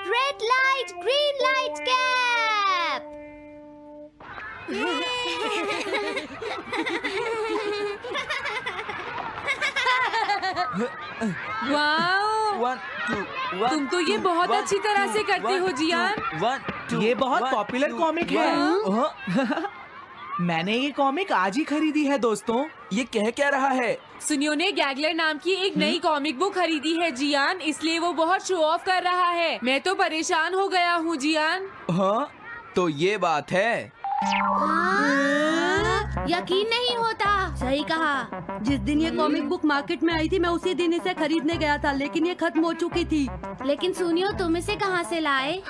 Red light, green light cap. Wow, 1 2 1 तुम तो ये बहुत अच्छी तरह से करते हो जियान। 1 2 ये बहुत पॉपुलर कॉमिक है। मैंने ये कॉमिक आज ही खरीदी है दोस्तों। ये कह क्या रहा है? सुनियो ने गैगलर नाम की एक नई कॉमिक बुक खरीदी है जियान, इसलिए वो बहुत शो ऑफ कर रहा है। मैं तो परेशान हो गया हूँ जियान। हाँ, तो ये बात है। यकीन नहीं होता। सही कहा। जिस दिन ये कॉमिक बुक मार्केट में आई थी मैं उसी दिन इसे खरीदने गया था, लेकिन ये खत्म हो चुकी थी। लेकिन सुनियो, तुम इसे कहाँ से लाए?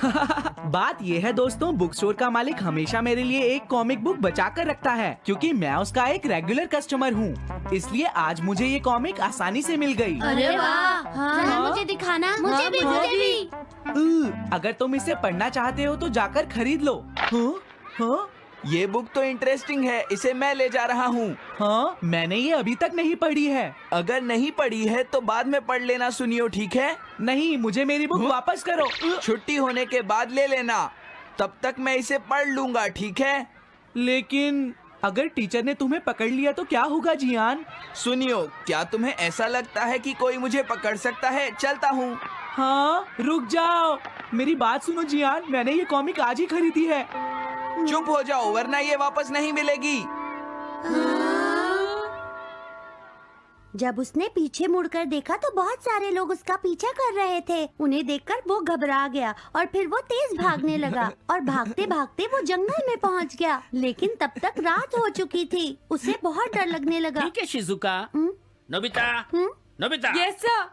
बात ये है दोस्तों, बुक स्टोर का मालिक हमेशा मेरे लिए एक कॉमिक बुक बचा कर रखता है, क्योंकि मैं उसका एक रेगुलर कस्टमर हूँ। इसलिए आज मुझे ये कॉमिक आसानी से मिल गई। अरे वाह, जरा मुझे दिखाना। मुझे भी, मुझे भी। अगर तुम इसे पढ़ना चाहते हो तो जाकर खरीद लो। हाँ? ये बुक तो इंटरेस्टिंग है, इसे मैं ले जा रहा हूँ। हाँ, मैंने ये अभी तक नहीं पढ़ी है। अगर नहीं पढ़ी है तो बाद में पढ़ लेना सुनियो, ठीक है? नहीं, मुझे मेरी बुक वापस करो। छुट्टी होने के बाद ले लेना, तब तक मैं इसे पढ़ लूंगा, ठीक है? लेकिन अगर टीचर ने तुम्हें पकड़ लिया तो क्या होगा जियान? सुनियो, क्या तुम्हें ऐसा लगता है कि कोई मुझे पकड़ सकता है? चलता हूँ। हाँ, रुक जाओ, मेरी बात सुनो जियान, मैंने ये कॉमिक आज ही खरीदी है। चुप हो जाओ, वरना ये वापस नहीं मिलेगी। जब उसने पीछे मुड़कर देखा तो बहुत सारे लोग उसका पीछा कर रहे थे। उन्हें देखकर वो घबरा गया और फिर वो तेज भागने लगा और भागते भागते वो जंगल में पहुंच गया। लेकिन तब तक रात हो चुकी थी। उसे बहुत डर लगने लगा। ठीक है Shizuka. Nobita, Nobita. Yes sir.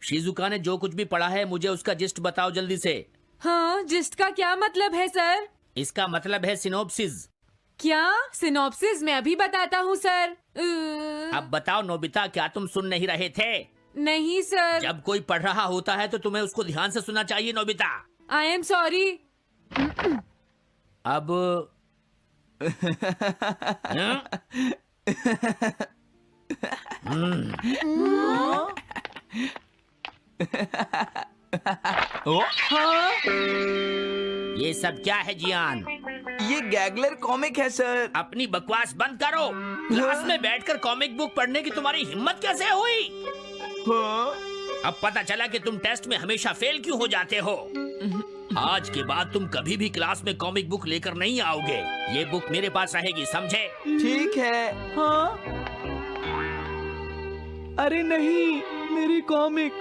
Shizuka ने जो कुछ भी पढ़ा है मुझे उसका जिस्ट बताओ जल्दी से। हाँ, जिस्ट का क्या मतलब है सर? इसका मतलब है सिनोप्सिस। क्या? सिनॉप्सिस मैं अभी बताता हूँ सर। अब बताओ नोबिता, क्या तुम सुन नहीं रहे थे? नहीं सर। जब कोई पढ़ रहा होता है तो तुम्हें उसको ध्यान से सुनना चाहिए नोबिता। I am sorry. अब ये सब क्या है जियान? ये गैगलर कॉमिक है सर। अपनी बकवास बंद करो। क्लास में बैठकर कॉमिक बुक पढ़ने की तुम्हारी हिम्मत कैसे हुई? हाँ? अब पता चला कि तुम टेस्ट में हमेशा फेल क्यों हो जाते हो। आज के बाद तुम कभी भी क्लास में कॉमिक बुक लेकर नहीं आओगे। ये बुक मेरे पास रहेगी, समझे? ठीक है। हाँ? अरे नहीं, मेरी कॉमिक।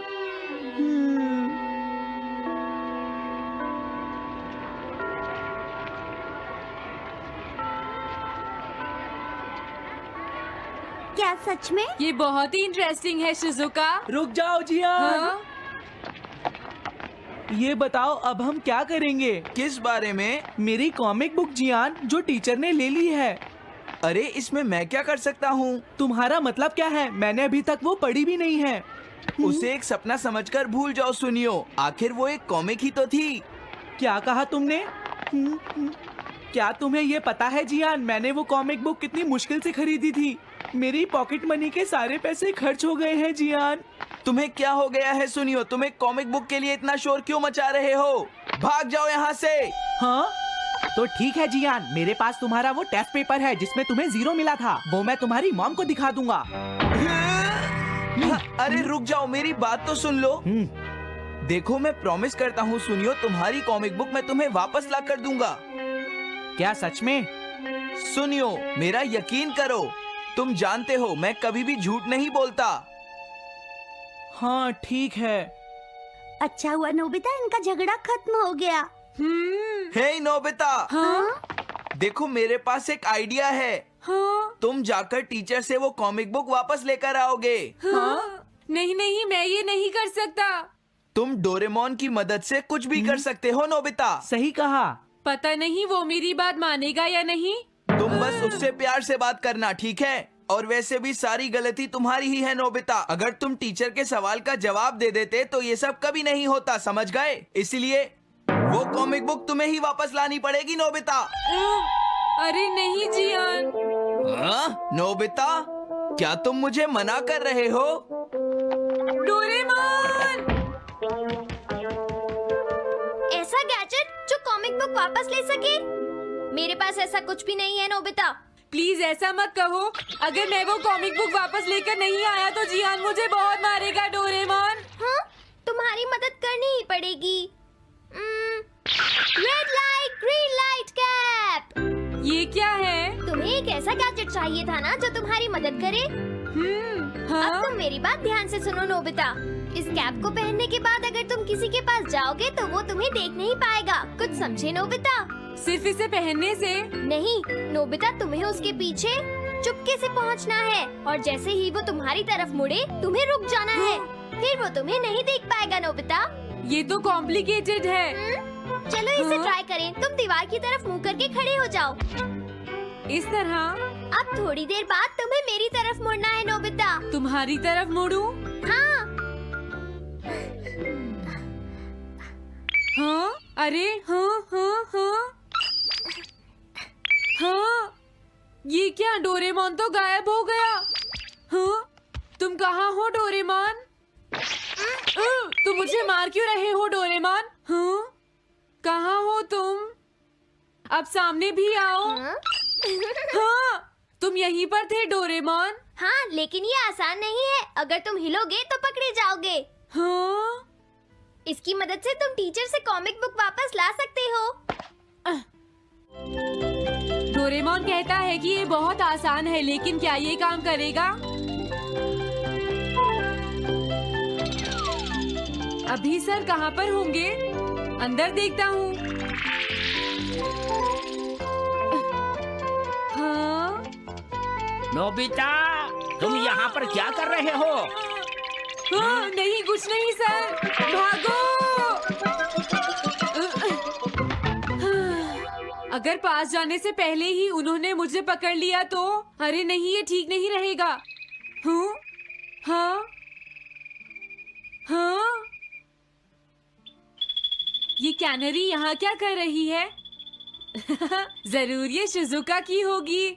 क्या सच में? ये बहुत ही इंटरेस्टिंग है शिजुका। रुक जाओ जियान। हाँ? ये बताओ अब हम क्या करेंगे? किस बारे में? मेरी कॉमिक बुक जियान, जो टीचर ने ले ली है। अरे इसमें मैं क्या कर सकता हूँ? तुम्हारा मतलब क्या है? मैंने अभी तक वो पढ़ी भी नहीं है। उसे एक सपना समझकर भूल जाओ सुनियो, आखिर वो एक कॉमिक ही तो थी। क्या कहा तुमने? क्या तुम्हें ये पता है जियान, मैंने वो कॉमिक बुक कितनी मुश्किल से खरीदी थी। मेरी पॉकेट मनी के सारे पैसे खर्च हो गए हैं जियान। तुम्हें क्या हो गया है सुनियो? तुम एक कॉमिक बुक के लिए इतना शोर क्यों मचा रहे हो? भाग जाओ यहाँ से। हाँ? तो ठीक है जियान, मेरे पास तुम्हारा वो टेस्ट पेपर है जिसमें तुम्हें 0 मिला था। वो मैं तुम्हारी मॉम को दिखा दूंगा। अरे रुक जाओ, मेरी बात तो सुन लो। देखो, मैं प्रॉमिस करता हूँ सुनियो, तुम्हारी कॉमिक बुक मैं तुम्हें वापस ला कर दूंगा। क्या सच में? सुनियो, मेरा यकीन करो, तुम जानते हो मैं कभी भी झूठ नहीं बोलता। हाँ ठीक है। अच्छा हुआ नोबिता, इनका झगड़ा खत्म हो गया। हे नोबिता। हाँ? देखो, मेरे पास एक आइडिया है। हाँ? तुम जाकर टीचर से वो कॉमिक बुक वापस लेकर आओगे। हाँ? नहीं नहीं, मैं ये नहीं कर सकता। तुम डोरेमोन की मदद से कुछ भी कर सकते हो नोबिता। सही कहा। पता नहीं वो मेरी बात मानेगा या नहीं। तुम बस उससे प्यार से बात करना, ठीक है? और वैसे भी सारी गलती तुम्हारी ही है नोबिता। अगर तुम टीचर के सवाल का जवाब दे देते तो ये सब कभी नहीं होता, समझ गए? इसलिए वो कॉमिक बुक तुम्हें ही वापस लानी पड़ेगी नोबिता। अरे नहीं जियान। हाँ? नोबिता, क्या तुम मुझे मना कर रहे हो? डोरेमोन! वापस ले सके? मेरे पास ऐसा कुछ भी नहीं है नोबिता। प्लीज ऐसा मत कहो। अगर मैं वो कॉमिक बुक वापस लेकर नहीं आया तो जियान मुझे बहुत मारेगा डोरेमोन। हाँ, तुम्हारी मदद करनी ही पड़ेगी। Red light green light cap. ये क्या है? तुम्हें एक ऐसा गैजेट चाहिए था ना जो तुम्हारी मदद करे। हाँ? अब तुम मेरी बात ध्यान से सुनो नोबिता। इस कैप को पहनने के बाद अगर तुम किसी के पास जाओगे तो वो तुम्हें देख नहीं पाएगा। कुछ समझे नोबिता? सिर्फ इसे पहनने से? नहीं नोबिता, तुम्हें उसके पीछे चुपके से पहुंचना है और जैसे ही वो तुम्हारी तरफ मुड़े तुम्हें रुक जाना है। फिर वो तुम्हें नहीं देख पाएगा नोबिता। ये तो कॉम्प्लिकेटेड है। चलो इसे ट्राई करें। तुम दीवार की तरफ मुंह करके खड़े हो जाओ। इस तरह? अब थोड़ी देर बाद तुम्हें मेरी तरफ मुड़ना है नोबिता। तुम्हारी तरफ मुड़ूं? हाँ। हाँ? अरे हाँ हाँ हाँ हाँ, ये क्या? डोरेमोन तो गायब हो गया। हाँ? तुम कहाँ हो डोरेमोन? तुम मुझे मार क्यों रहे हो डोरेमोन? हाँ? कहाँ हो तुम? अब सामने भी आओ। हाँ, तुम यहीं पर थे डोरेमोन। हाँ, लेकिन ये आसान नहीं है। अगर तुम हिलोगे तो पकड़े जाओगे। हाँ? इसकी मदद से तुम टीचर से कॉमिक बुक वापस ला सकते हो। डोरेमोन कहता है कि ये बहुत आसान है, लेकिन क्या ये काम करेगा? अभी सर कहाँ पर होंगे? अंदर देखता हूँ। हाँ? नोबिता, तुम यहाँ पर क्या कर रहे हो? हाँ, नहीं कुछ नहीं सर। भागो! अगर पास जाने से पहले ही उन्होंने मुझे पकड़ लिया तो? अरे नहीं, ये ठीक नहीं रहेगा। हाँ? हाँ? हाँ? ये कैनरी यहाँ क्या कर रही है? जरूर ये शिजुका की होगी।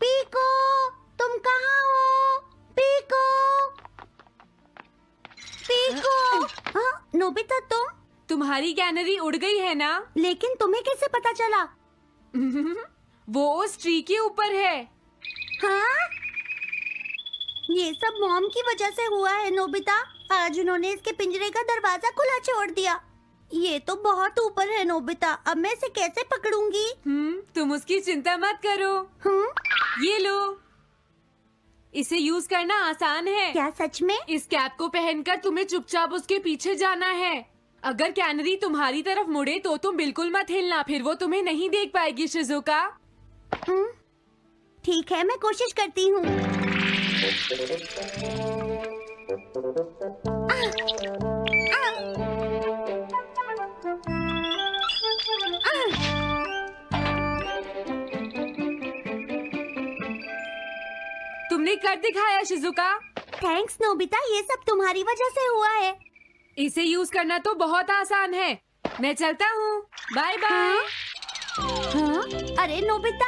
पीको, तुम कहाँ हो? Pico, pico. हाँ, नोबिता तुम? तुम्हारी कैनरी उड़ गई है ना? लेकिन तुम्हें कैसे पता चला? वो उस ट्री के ऊपर है। हाँ? ये सब मॉम की वजह से हुआ है नोबिता। आज उन्होंने इसके पिंजरे का दरवाजा खुला छोड़ दिया। ये तो बहुत ऊपर है नोबिता। अब मैं इसे कैसे पकड़ूंगी? तुम उसकी चिंता मत करो। ये लो, इसे यूज करना आसान है। क्या सच में? इस कैप को पहनकर तुम्हें चुपचाप उसके पीछे जाना है। अगर कैनरी तुम्हारी तरफ मुड़े तो तुम बिल्कुल मत हिलना, फिर वो तुम्हें नहीं देख पाएगी शिजुका। ठीक है, मैं कोशिश करती हूँ। तुमने कर दिखाया शिजुका। थैंक्स नोबिता, ये सब तुम्हारी वजह से हुआ है। इसे यूज करना तो बहुत आसान है। मैं चलता हूँ। Bye bye. हाँ? अरे नोबिता,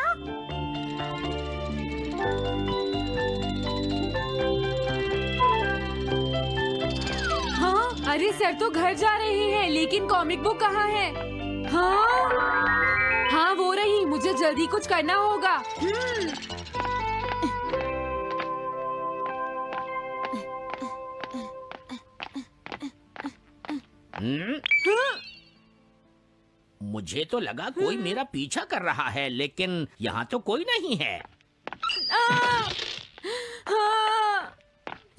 हाँ? अरे सर तो घर जा रहे हैं, लेकिन कॉमिक बुक कहाँ है? हाँ? हाँ वो रही। मुझे जल्दी कुछ करना होगा। मुझे तो लगा कोई मेरा पीछा कर रहा है, लेकिन यहाँ तो कोई नहीं है। हाँ,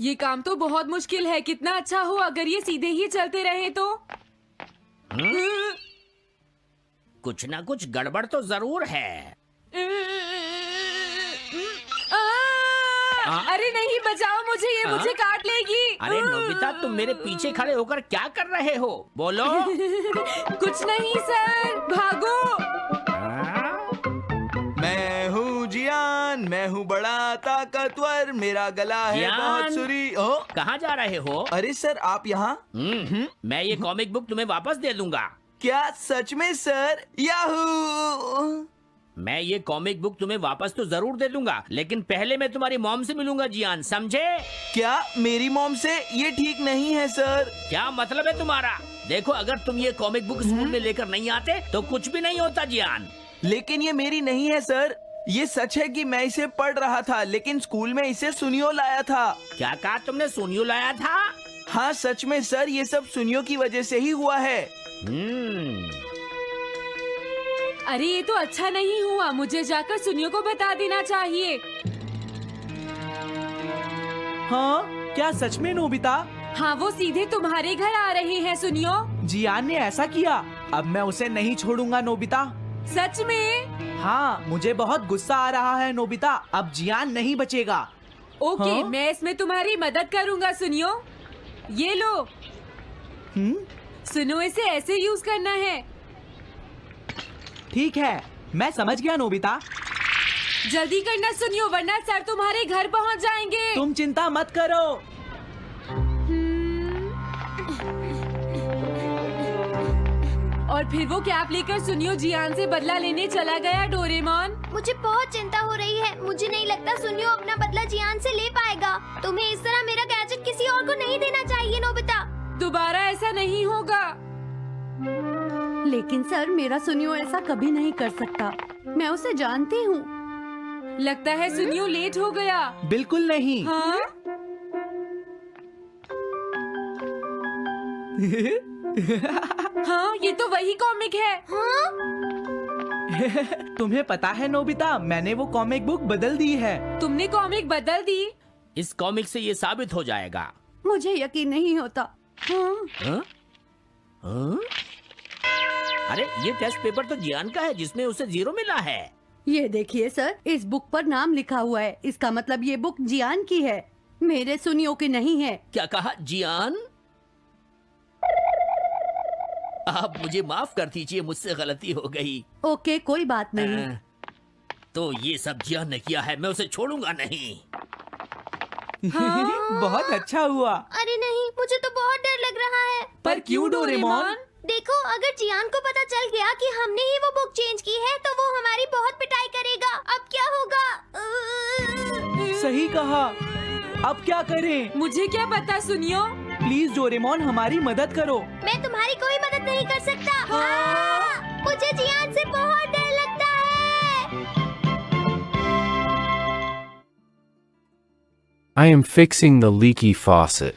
ये काम तो बहुत मुश्किल है। कितना अच्छा हो अगर ये सीधे ही चलते रहे तो। कुछ ना कुछ गड़बड़ तो जरूर है। अरे नहीं, बचाओ मुझे, ये मुझे काट लेगी। अरे नोबिता, तुम मेरे पीछे खड़े होकर क्या कर रहे हो? बोलो। कुछ नहीं सर, भागो। मैं हूँ जियान, मैं हूँ बड़ा ताकतवर, मेरा गला है जियान? बहुत सुरी। ओ, कहाँ जा रहे हो? अरे सर आप यहाँ? मैं ये कॉमिक बुक तुम्हें वापस दे दूंगा। क्या सच में सर? याहू! मैं ये कॉमिक बुक तुम्हें वापस तो जरूर दे दूंगा, लेकिन पहले मैं तुम्हारी मॉम से मिलूंगा जियान, समझे? क्या मेरी मॉम से? ये ठीक नहीं है सर। क्या मतलब है तुम्हारा? देखो, अगर तुम ये कॉमिक बुक स्कूल में लेकर नहीं आते तो कुछ भी नहीं होता जियान। लेकिन ये मेरी नहीं है सर। ये सच है कि मैं इसे पढ़ रहा था, लेकिन स्कूल में इसे सुनियो लाया था। क्या कहा तुमने? सोनियो लाया था? हाँ सच में सर, ये सब सुनियो की वजह से ही हुआ है। अरे ये तो अच्छा नहीं हुआ, मुझे जाकर सुनियो को बता देना चाहिए। हाँ, क्या सच में नोबिता? हाँ, वो सीधे तुम्हारे घर आ रहे हैं सुनियो। जियान ने ऐसा किया। अब मैं उसे नहीं छोड़ूंगा नोबिता। सच में? हाँ, मुझे बहुत गुस्सा आ रहा है नोबिता। अब जियान नहीं बचेगा। ओके, हाँ? मैं इसमें तुम्हारी मदद करूँगा सुनियो। ये लो, सुनो, इसे ऐसे यूज करना है। ठीक है, मैं समझ गया नोबिता। जल्दी करना सुनियो, वरना सर तुम्हारे घर पहुंच जाएंगे। तुम चिंता मत करो। और फिर वो कैप लेकर सुनियो जियान से बदला लेने चला गया। डोरेमोन, मुझे बहुत चिंता हो रही है। मुझे नहीं लगता सुनियो अपना बदला जियान से ले पाएगा। तुम्हें इस तरह मेरा गैजेट किसी और को नहीं देना चाहिए नोबिता। दोबारा ऐसा नहीं होगा। लेकिन सर, मेरा सुनियो ऐसा कभी नहीं कर सकता। मैं उसे जानती हूँ। लगता है सुनियो लेट हो गया। बिल्कुल नहीं। हाँ? हाँ, ये तो वही कॉमिक है। हाँ? तुम्हें पता है नोबिता, मैंने वो कॉमिक बुक बदल दी है। तुमने कॉमिक बदल दी? इस कॉमिक से ये साबित हो जाएगा। मुझे यकीन नहीं होता। हाँ। हाँ? हाँ? अरे, ये टेस्ट पेपर तो जियान का है, जिसमें उसे 0 मिला है। ये देखिए सर, इस बुक पर नाम लिखा हुआ है। इसका मतलब ये बुक जियान की है, मेरे सुनियो की नहीं है। क्या कहा? जियान? आप मुझे माफ कर दीजिए, मुझसे गलती हो गई। ओके, कोई बात नहीं। तो ये सब जियान ने किया है, मैं उसे छोड़ूंगा नहीं। बहुत अच्छा हुआ। अरे नहीं, मुझे तो बहुत डर लग रहा है। पर क्यों डोरेमोन? देखो, अगर जियान को पता चल गया कि हमने ही वो बुक चेंज की है, तो वो हमारी बहुत पिटाई करेगा। अब क्या होगा? सही कहा। अब क्या करें? मुझे क्या पता सुनियो। प्लीज डोरेमोन, हमारी मदद करो। मैं तुम्हारी कोई मदद नहीं कर सकता। मुझे जियान से बहुत डर लगता है। I am fixing the leaky faucet.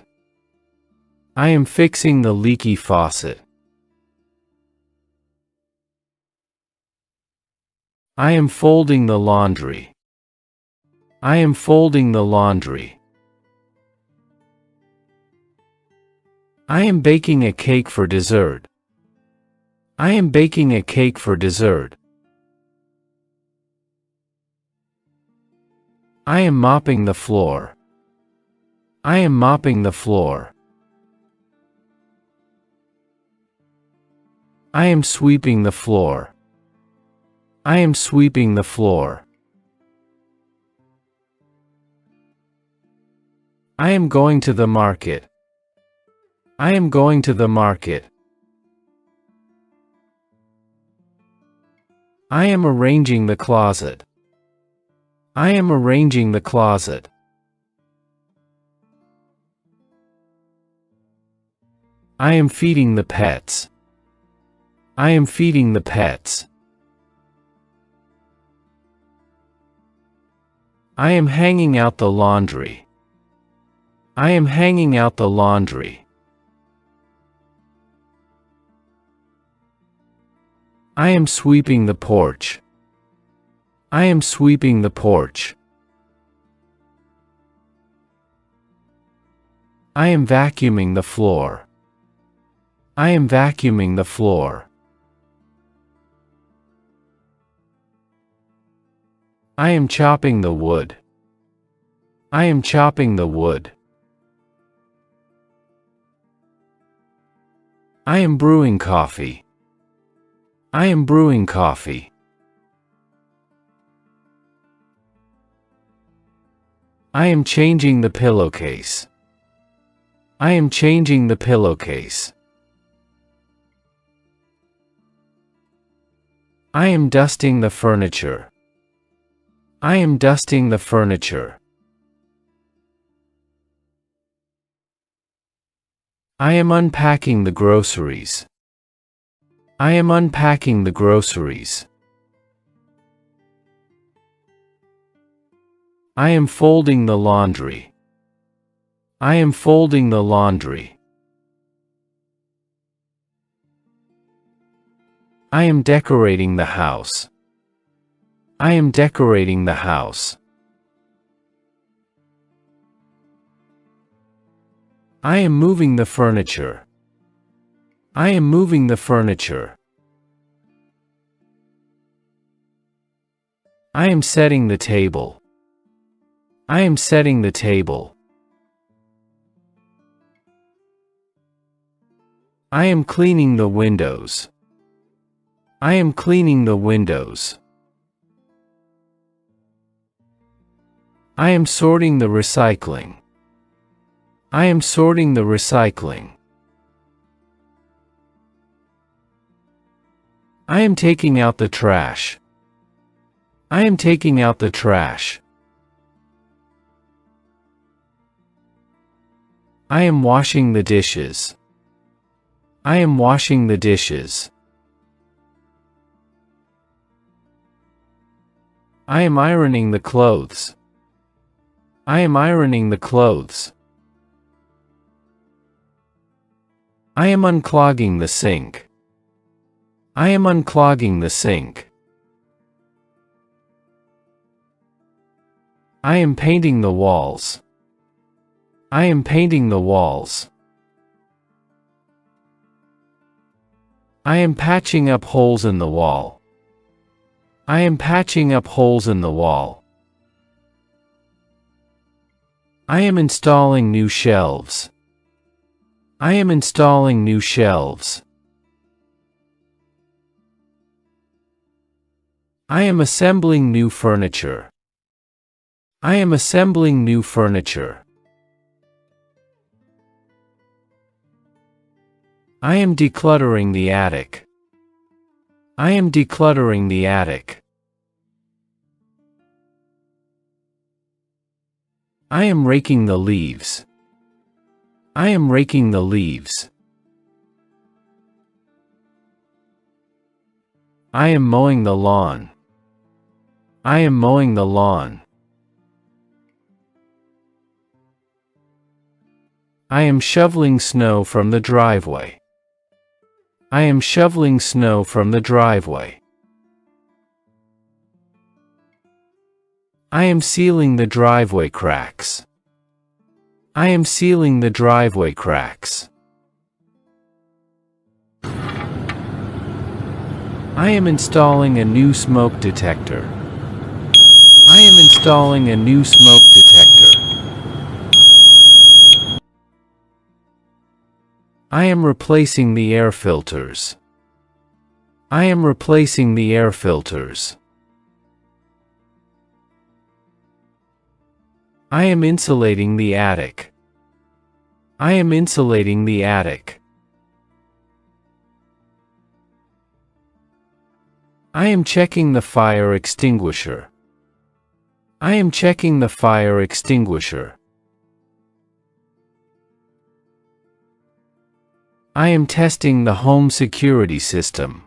I am fixing the leaky faucet. I am folding the laundry. I am folding the laundry. I am baking a cake for dessert. I am baking a cake for dessert. I am mopping the floor. I am mopping the floor. I am sweeping the floor. I am sweeping the floor. I am going to the market. I am going to the market. I am arranging the closet. I am arranging the closet. I am feeding the pets. I am feeding the pets. I am hanging out the laundry. I am hanging out the laundry. I am sweeping the porch. I am sweeping the porch. I am vacuuming the floor. I am vacuuming the floor. I am chopping the wood. I am chopping the wood. I am brewing coffee. I am brewing coffee. I am changing the pillowcase. I am changing the pillowcase. I am dusting the furniture. I am dusting the furniture. I am unpacking the groceries. I am unpacking the groceries. I am folding the laundry. I am folding the laundry. I am decorating the house. I am decorating the house. I am moving the furniture. I am moving the furniture. I am setting the table. I am setting the table. I am cleaning the windows. I am cleaning the windows. I am sorting the recycling. I am sorting the recycling. I am taking out the trash. I am taking out the trash. I am washing the dishes. I am washing the dishes. I am ironing the clothes. I am ironing the clothes. I am unclogging the sink. I am unclogging the sink. I am painting the walls. I am painting the walls. I am patching up holes in the wall. I am patching up holes in the wall. I am installing new shelves. I am installing new shelves. I am assembling new furniture. I am assembling new furniture. I am decluttering the attic. I am decluttering the attic. I am raking the leaves. I am raking the leaves. I am mowing the lawn. I am mowing the lawn. I am shoveling snow from the driveway. I am shoveling snow from the driveway. I am sealing the driveway cracks. I am sealing the driveway cracks. I am installing a new smoke detector. I am installing a new smoke detector. I am replacing the air filters. I am replacing the air filters. I am insulating the attic. I am insulating the attic. I am checking the fire extinguisher. I am checking the fire extinguisher. I am testing the home security system.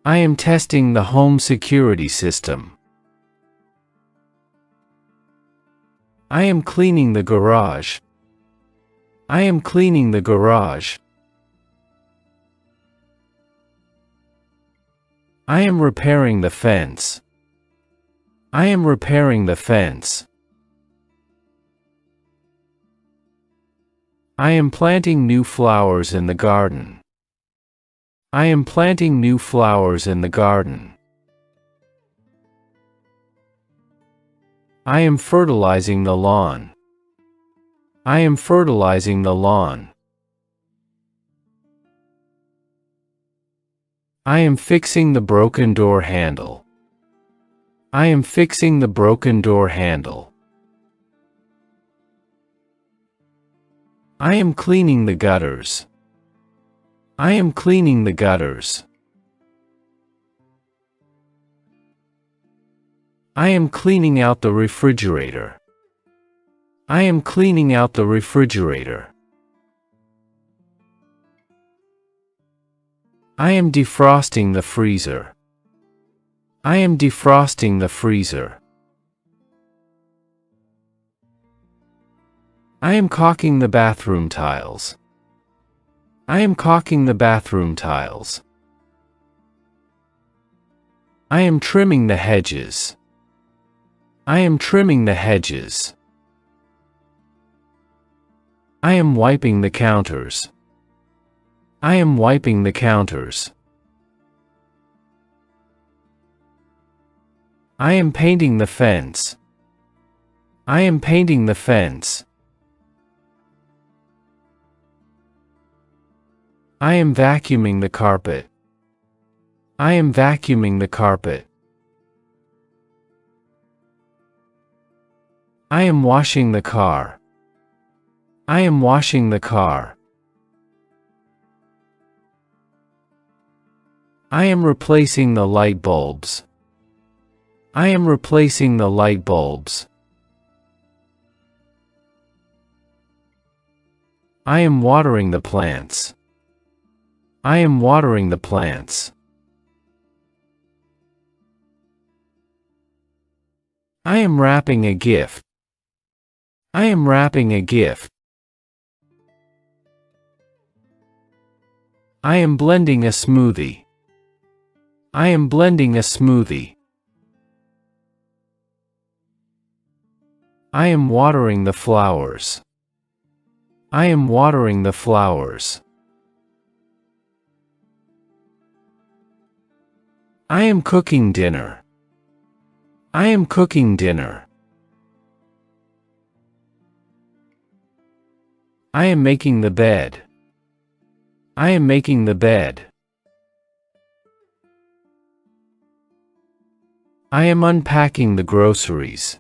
I am testing the home security system. I am cleaning the garage. I am cleaning the garage. I am repairing the fence. I am repairing the fence. I am planting new flowers in the garden. I am planting new flowers in the garden. I am fertilizing the lawn. I am fertilizing the lawn. I am fixing the broken door handle. I am fixing the broken door handle. I am cleaning the gutters. I am cleaning the gutters. I am cleaning out the refrigerator. I am cleaning out the refrigerator. I am defrosting the freezer. I am defrosting the freezer. I am caulking the bathroom tiles. I am caulking the bathroom tiles. I am trimming the hedges. I am trimming the hedges. I am wiping the counters. I am wiping the counters. I am painting the fence. I am painting the fence. I am vacuuming the carpet. I am vacuuming the carpet. I am washing the car. I am washing the car. I am replacing the light bulbs. I am replacing the light bulbs. I am watering the plants. I am watering the plants. I am wrapping a gift. I am wrapping a gift. I am blending a smoothie. I am blending a smoothie. I am watering the flowers. I am watering the flowers. I am cooking dinner. I am cooking dinner. I am making the bed. I am making the bed. I am unpacking the groceries.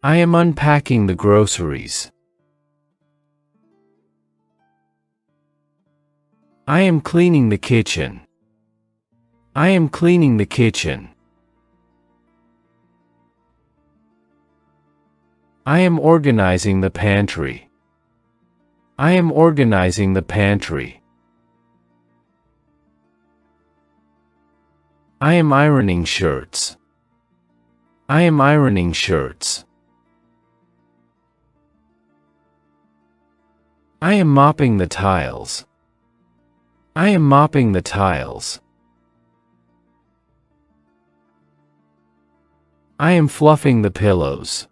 I am unpacking the groceries. I am cleaning the kitchen. I am cleaning the kitchen. I am organizing the pantry. I am organizing the pantry. I am ironing shirts. I am ironing shirts. I am mopping the tiles. I am mopping the tiles. I am fluffing the pillows.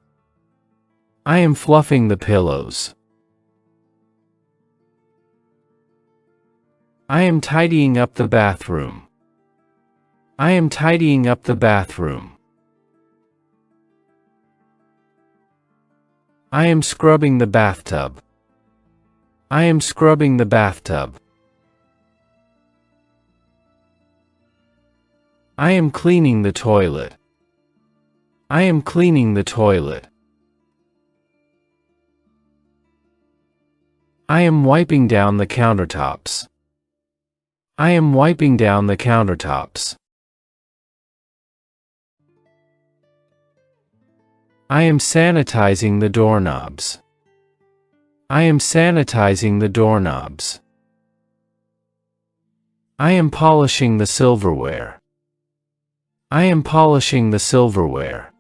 I am fluffing the pillows. I am tidying up the bathroom. I am tidying up the bathroom. I am scrubbing the bathtub. I am scrubbing the bathtub. I am cleaning the toilet. I am cleaning the toilet. I am wiping down the countertops. I am wiping down the countertops. I am sanitizing the doorknobs. I am sanitizing the doorknobs. I am polishing the silverware. I am polishing the silverware.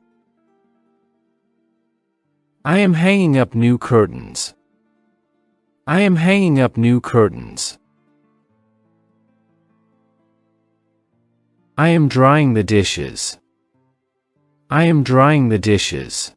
I am hanging up new curtains. I am hanging up new curtains. I am drying the dishes. I am drying the dishes.